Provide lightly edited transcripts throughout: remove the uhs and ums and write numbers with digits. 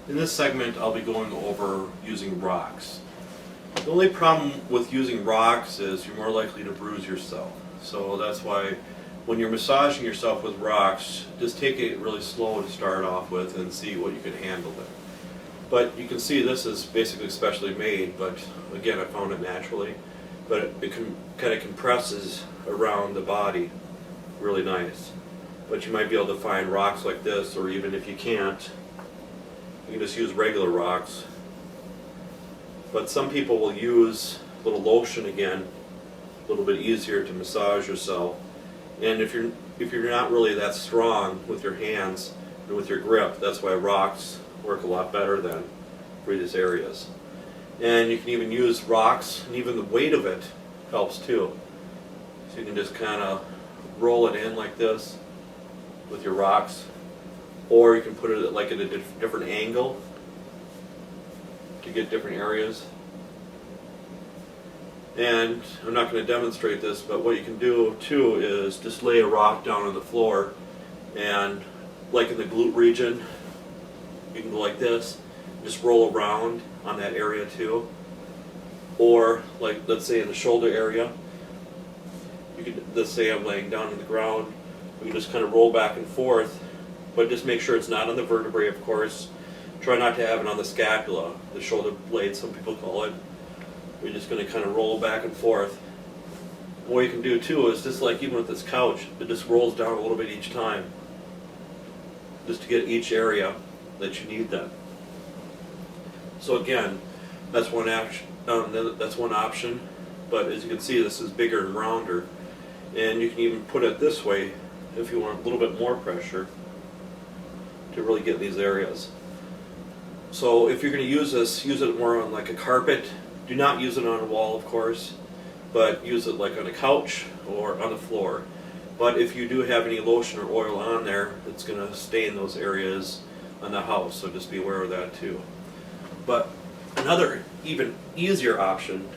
In this segment, I'll be going over using rocks. The only problem with using rocks is you're more likely to bruise yourself. So that's why when you're massaging yourself with rocks, just take it really slow to start off with and see what you can handle it. But you can see this is basically specially made, but again, I found it naturally. But it kind of compresses around the body really nice. But you might be able to find rocks like this, or even if you can't, you can just use regular rocks. But some people will use a little lotion again, a little bit easier to massage yourself. And if you're not really that strong with your hands and with your grip, that's why rocks work a lot better than for these areas. And you can even use rocks, and even the weight of it helps too. So you can just kind of roll it in like this with your rocks, or you can put it like at a different angle to get different areas. And I'm not going to demonstrate this, but what you can do too is just lay a rock down on the floor, and like in the glute region, you can go like this, just roll around on that area too. Or like, let's say in the shoulder area, you could, let's say I'm laying down on the ground, we can just kind of roll back and forth, but just make sure it's not on the vertebrae, of course. Try not to have it on the scapula, the shoulder blade, some people call it. We're just going to kind of roll back and forth. What you can do too is just like even with this couch, it just rolls down a little bit each time, just to get each area that you need then. So again, that's one action. That's one option. But as you can see, this is bigger and rounder, and you can even put it this way if you want a little bit more pressure to really get these areas. So if you're going to use this, use it more on like a carpet. Do not use it on a wall, of course, but use it like on a couch or on the floor. But if you do have any lotion or oil on there, it's going to stain those areas on the house, so just be aware of that too. But another even easier option,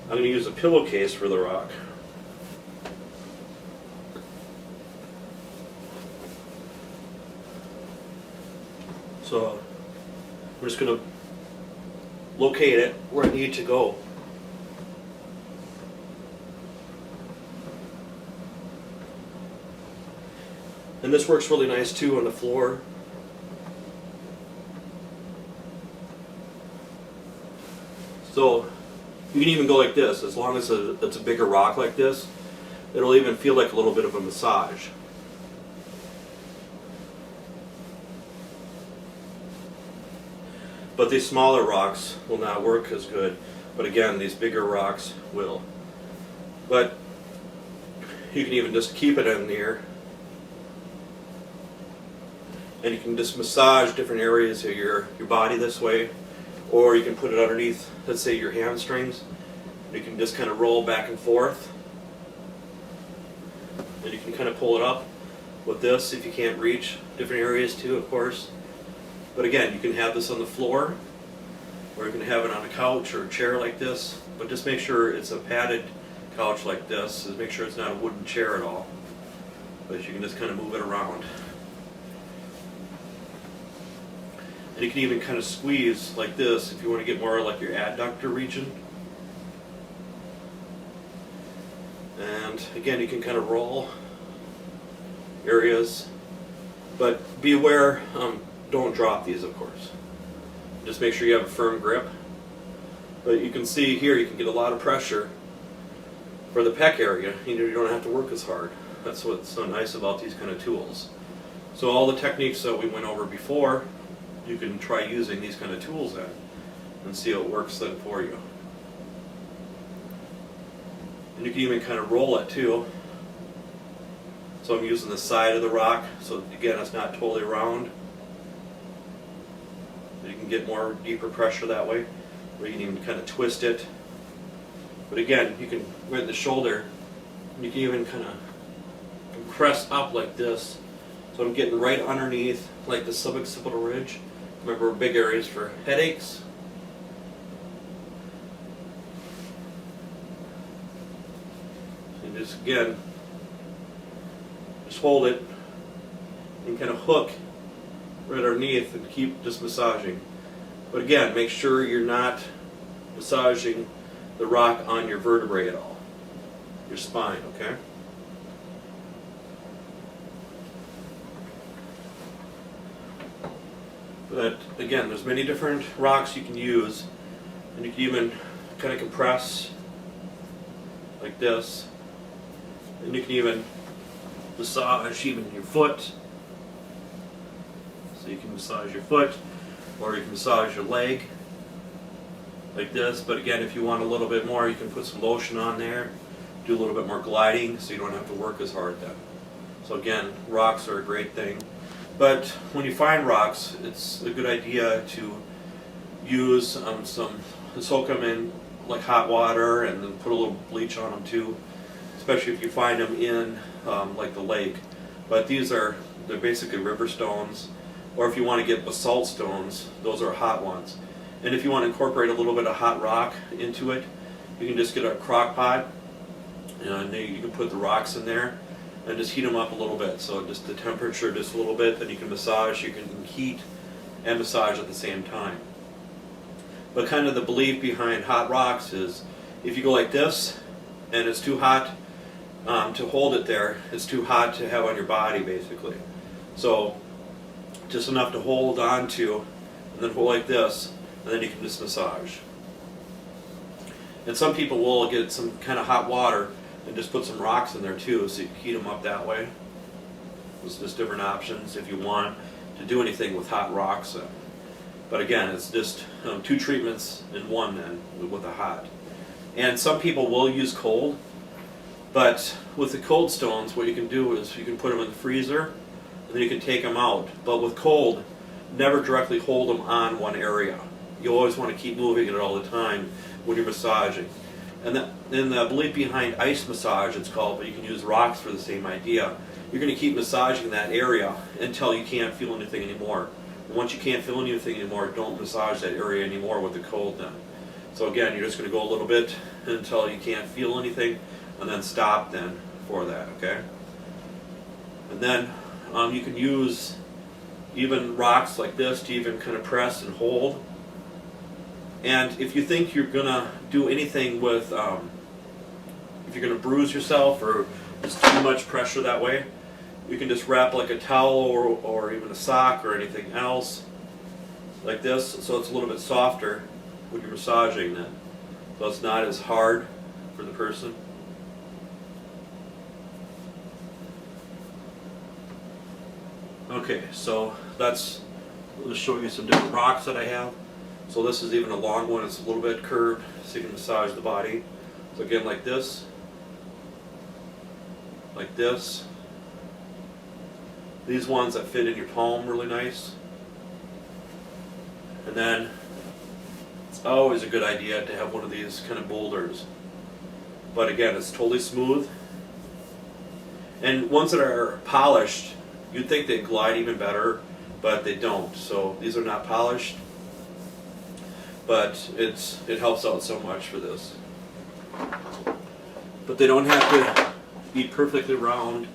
I'm going to use a pillowcase for the rock. So I'm just going to locate it where I need to go. And this works really nice too on the floor. So you can even go like this, as long as it's a bigger rock like this, it'll even feel like a little bit of a massage. But these smaller rocks will not work as good. But again, these bigger rocks will. But you can even just keep it in there, and you can just massage different areas of your body this way. Or you can put it underneath, let's say, your hamstrings. You can just kind of roll back and forth. And you can kind of pull it up with this if you can't reach different areas too, of course. But again, you can have this on the floor, or you can have it on a couch or a chair like this. But just make sure it's a padded couch like this. Just make sure it's not a wooden chair at all. But you can just kind of move it around. And you can even kind of squeeze like this if you want to get more like your adductor region. And again, you can kind of roll areas, but be aware, don't drop these, of course. Just make sure you have a firm grip. But you can see here, you can get a lot of pressure for the pec area. You don't have to work as hard. That's what's so nice about these kind of tools. So all the techniques that we went over before, you can try using these kind of tools in and see how it works then for you. And you can even kind of roll it too. So I'm using the side of the rock, so again, it's not totally round. You can get more deeper pressure that way, or you can even kind of twist it. But again, you can, right in the shoulder, you can even kind of compress up like this. So I'm getting right underneath, like the suboccipital ridge. Remember, big areas for headaches. And just again, just hold it and kind of hook right underneath and keep just massaging. But again, make sure you're not massaging the rock on your vertebrae at all, your spine, okay? But again, there's many different rocks you can use, and you can even kind of compress like this, and you can even massage even your foot. So you can massage your foot, or you can massage your leg like this. But again, if you want a little bit more, you can put some lotion on there, do a little bit more gliding, so you don't have to work as hard then. So again, rocks are a great thing. But when you find rocks, it's a good idea to use soak them in like hot water, and then put a little bleach on them too, especially if you find them in like the lake. But they're basically river stones, or if you want to get basalt stones, those are hot ones. And if you want to incorporate a little bit of hot rock into it, you can just get a crock pot, and you can put the rocks in there and just heat them up a little bit. So just the temperature just a little bit, then you can massage, you can heat and massage at the same time. But kind of the belief behind hot rocks is if you go like this and it's too hot to hold it there, it's too hot to have on your body basically. So just enough to hold on to, and then hold like this, and then you can just massage. And some people will get some kind of hot water and just put some rocks in there too, so you can heat them up that way. There's just different options if you want to do anything with hot rocks. But again, it's just 2 treatments in one then with the hot. And some people will use cold, but with the cold stones, what you can do is you can put them in the freezer, and then you can take them out. But with cold, never directly hold them on one area. You always want to keep moving it all the time when you're massaging. And then the belief behind ice massage, it's called, but you can use rocks for the same idea. You're going to keep massaging that area until you can't feel anything anymore. And once you can't feel anything anymore, don't massage that area anymore with the cold then. So again, you're just going to go a little bit until you can't feel anything, and then stop then for that, okay? And then you can use even rocks like this to even kind of press and hold. And if you think you're going to do anything with, if you're going to bruise yourself or just too much pressure that way, you can just wrap like a towel or even a sock or anything else like this, so it's a little bit softer when you're massaging that. So it's not as hard for the person. Okay, so that's, I'll just show you some different rocks that I have. So this is even a long one, it's a little bit curved, so you can massage the body. So again, like this, like this. These ones that fit in your palm really nice. And then it's always a good idea to have one of these kind of boulders. But again, it's totally smooth. And ones that are polished, you'd think they'd glide even better, but they don't. So these are not polished, but it helps out so much for this. But they don't have to be perfectly round.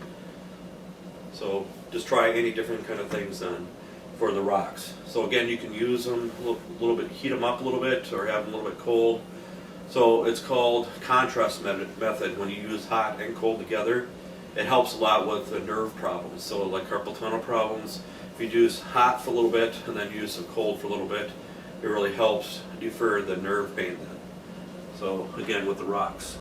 So just try any different kind of things then for the rocks. So again, you can use them a little bit, heat them up a little bit, or have them a little bit cold. So it's called contrast method when you use hot and cold together. It helps a lot with the nerve problems. So like carpal tunnel problems, if you use hot for a little bit and then use some cold for a little bit, it really helps defer the nerve pain then. So again, with the rocks.